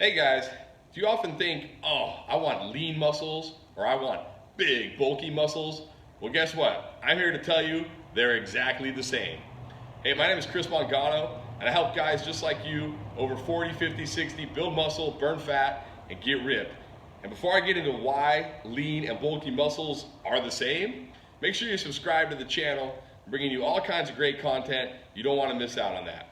Hey guys, do you often think, oh, I want lean muscles or I want big, bulky muscles? Well, guess what? I'm here to tell you they're exactly the same. Hey, my name is Chris Mangano, and I help guys just like you, over 40, 50, 60, build muscle, burn fat, and get ripped. And before I get into why lean and bulky muscles are the same, make sure you subscribe to the channel. I'm bringing you all kinds of great content. You don't want to miss out on that.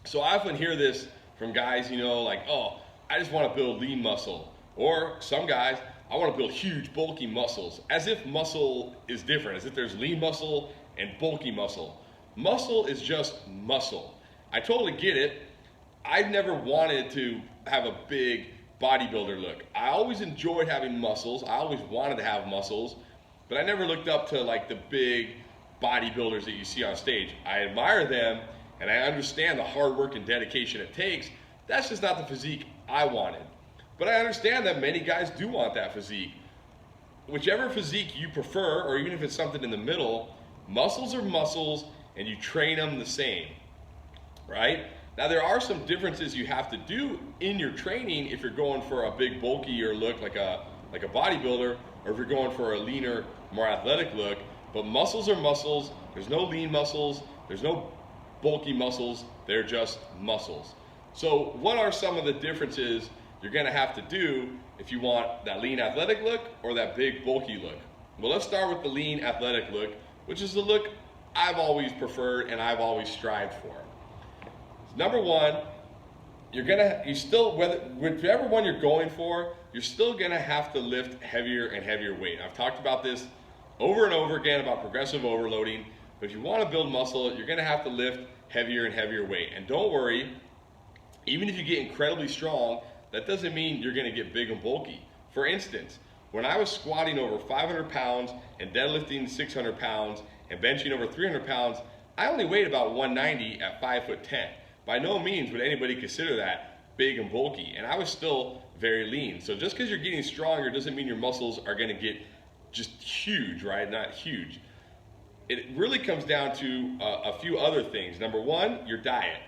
So I often hear this from guys, like, oh, I just want to build lean muscle. Or some guys, I want to build huge, bulky muscles, as if muscle is different, as if there's lean muscle and bulky muscle. Muscle is just muscle. I totally get it. I've never wanted to have a big bodybuilder look. I always enjoyed having muscles. I always wanted to have muscles, but I never looked up to like the big bodybuilders that you see on stage. I admire them and I understand the hard work and dedication it takes. That's just not the physique I wanted. But I understand that many guys do want that physique. Whichever physique you prefer, or even if it's something in the middle, muscles are muscles and you train them the same, right? Now there are some differences you have to do in your training if you're going for a big bulkier look like a bodybuilder, or if you're going for a leaner, more athletic look. But muscles are muscles. There's no lean muscles. There's no bulky muscles. They're just muscles. So what are some of the differences you're gonna have to do if you want that lean athletic look or that big bulky look? Well, let's start with the lean athletic look, which is the look I've always preferred and I've always strived for. Number one, whichever one you're going for, you're still gonna have to lift heavier and heavier weight. I've talked about this over and over again about progressive overloading, but if you wanna build muscle, you're gonna have to lift heavier and heavier weight. And don't worry, even if you get incredibly strong, that doesn't mean you're gonna get big and bulky. For instance, when I was squatting over 500 pounds and deadlifting 600 pounds and benching over 300 pounds, I only weighed about 190 at 5'10". By no means would anybody consider that big and bulky, and I was still very lean. So just because you're getting stronger doesn't mean your muscles are gonna get just huge, right? Not huge. It really comes down to a few other things. Number one, your diet.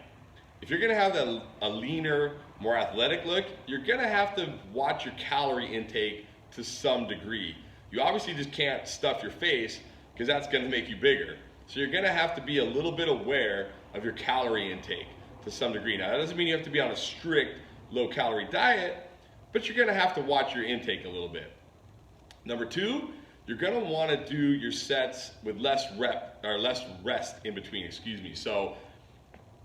If you're gonna have a leaner, more athletic look, you're gonna have to watch your calorie intake to some degree. You obviously just can't stuff your face because that's gonna make you bigger. So you're gonna have to be a little bit aware of your calorie intake to some degree. Now that doesn't mean you have to be on a strict low calorie diet, but you're gonna have to watch your intake a little bit. Number two, you're gonna wanna do your sets with less rest in between, So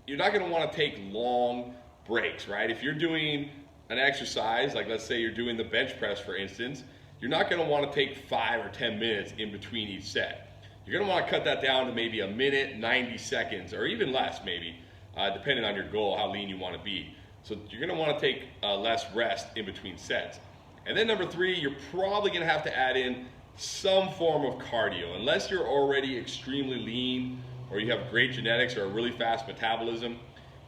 you're not gonna wanna take long breaks, right? If you're doing an exercise, like let's say you're doing the bench press, for instance, you're not gonna wanna take 5 or 10 minutes in between each set. You're gonna wanna cut that down to maybe a minute, 90 seconds, or even less maybe, depending on your goal, how lean you wanna be. So you're gonna wanna take less rest in between sets. And then number three, you're probably gonna have to add in some form of cardio. Unless you're already extremely lean or you have great genetics or a really fast metabolism,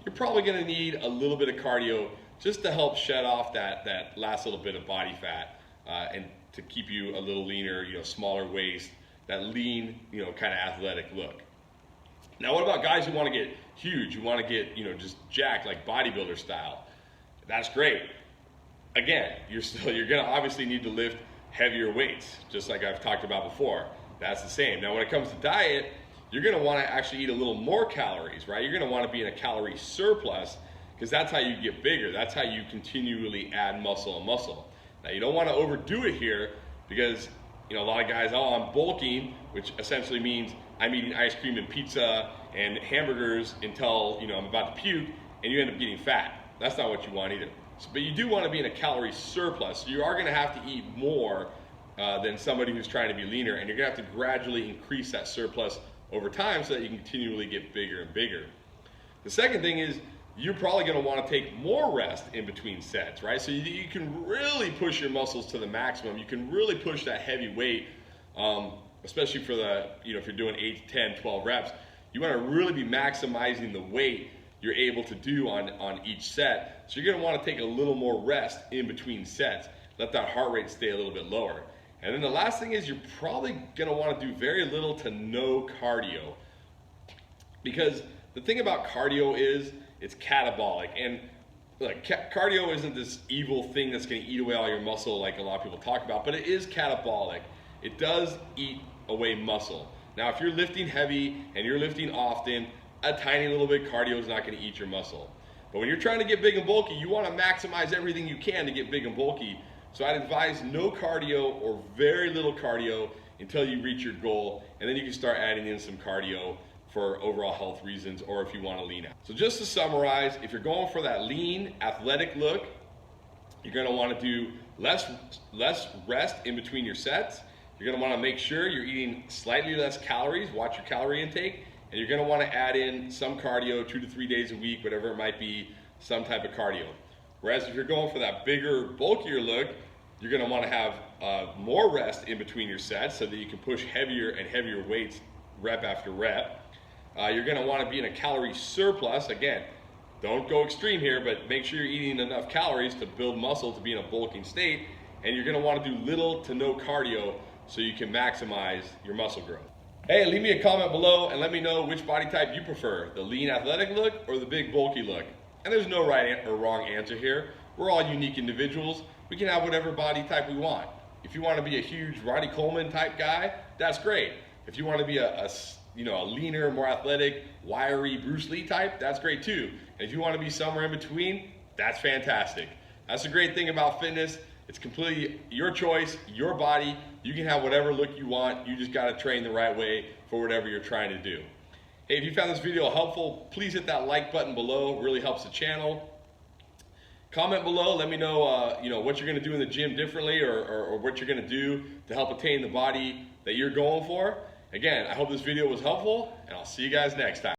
you're probably gonna need a little bit of cardio just to help shed off that last little bit of body fat and to keep you a little leaner, smaller waist, that lean, kind of athletic look. Now, what about guys who want to get huge, who want to get, just jacked like bodybuilder style? That's great. Again, you're gonna obviously need to lift heavier weights, just like I've talked about before. That's the same. Now, when it comes to diet, you're gonna want to actually eat a little more calories, right? You're gonna want to be in a calorie surplus because that's how you get bigger. That's how you continually add muscle and muscle. Now, you don't want to overdo it here because a lot of guys, oh, I'm bulking, which essentially means I'm eating ice cream and pizza and hamburgers until I'm about to puke, and you end up getting fat. That's not what you want either. But you do want to be in a calorie surplus. So you are going to have to eat more than somebody who's trying to be leaner, and you're going to have to gradually increase that surplus over time so that you can continually get bigger and bigger. The second thing is you're probably going to want to take more rest in between sets, right? So you can really push your muscles to the maximum. You can really push that heavy weight, especially for if you're doing 8 to 10, 12 reps. You want to really be maximizing the weight you're able to do on each set. So you're going to want to take a little more rest in between sets. Let that heart rate stay a little bit lower. And then the last thing is you're probably going to want to do very little to no cardio. Because the thing about cardio is it's catabolic. And like cardio isn't this evil thing that's going to eat away all your muscle like a lot of people talk about, but it is catabolic. It does eat away muscle. Now, if you're lifting heavy and you're lifting often, a tiny little bit cardio is not going to eat your muscle. But when you're trying to get big and bulky, you want to maximize everything you can to get big and bulky. So I'd advise no cardio or very little cardio until you reach your goal, and then you can start adding in some cardio for overall health reasons, or if you want to lean out. So just to summarize, if you're going for that lean, athletic look, you're going to want to do less rest in between your sets. You're going to want to make sure you're eating slightly less calories, watch your calorie intake, and you're going to want to add in some cardio 2 to 3 days a week, whatever it might be, some type of cardio. Whereas if you're going for that bigger, bulkier look, you're going to want to have more rest in between your sets so that you can push heavier and heavier weights rep after rep. You're going to want to be in a calorie surplus. Again, don't go extreme here, but make sure you're eating enough calories to build muscle to be in a bulking state. And you're going to want to do little to no cardio so you can maximize your muscle growth. Hey, leave me a comment below and let me know which body type you prefer, the lean athletic look or the big bulky look. And there's no right or wrong answer here. We're all unique individuals. We can have whatever body type we want. If you want to be a huge Ronnie Coleman type guy, that's great. If you want to be a leaner, more athletic, wiry Bruce Lee type, that's great too. And if you want to be somewhere in between, that's fantastic. That's the great thing about fitness. It's completely your choice, your body. You can have whatever look you want. You just got to train the right way for whatever you're trying to do. Hey, if you found this video helpful, please hit that like button below. It really helps the channel. Comment below, let me know, what you're going to do in the gym differently, or what you're going to do to help attain the body that you're going for. Again, I hope this video was helpful, and I'll see you guys next time.